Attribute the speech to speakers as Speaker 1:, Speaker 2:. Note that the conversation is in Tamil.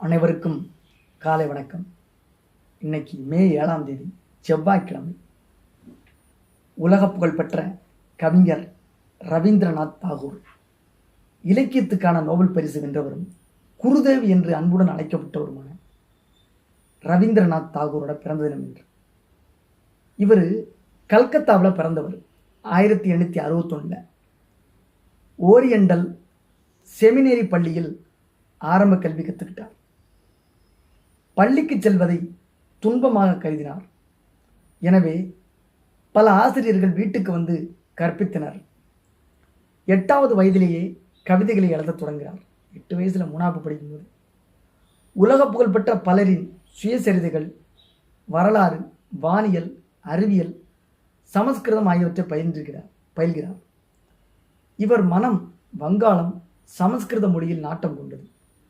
Speaker 1: அனைவருக்கும் காலை வணக்கம். இன்னைக்கு மே 7ஆம் தேதி செவ்வாய்க்கிழமை. உலக புகழ்பெற்ற கவிஞர் ரவீந்திரநாத் தாகூர், இலக்கியத்துக்கான நோபல் பரிசு வென்றவரும் குருதேவ் என்று அன்புடன் அழைக்கப்பட்டவருமான ரவீந்திரநாத் தாகூரோட பிறந்த தினம் என்று. இவர் கல்கத்தாவில் பிறந்தவர். 1861 ஓரியண்டல் செமினேரி பள்ளியில் ஆரம்ப கல்வி கற்றுக்கிட்டார். பள்ளிக்கு செல்வதை துன்பமாக கருதினார். எனவே பல ஆசிரியர்கள் வீட்டுக்கு வந்து கற்பித்தனர். 8வது வயதிலேயே கவிதைகளை எழுத தொடங்கினார். 8 வயசுல 3ஆவது படிக்கும்போது உலக புகழ்பெற்ற பலரின் சுயசரிதைகள், வரலாறு, வானியல், அறிவியல், சமஸ்கிருதம் ஆகியவற்றை பயில்கிறார். இவர் மனம் வங்காளம், சமஸ்கிருத மொழியில் நாட்டம் கொண்டது.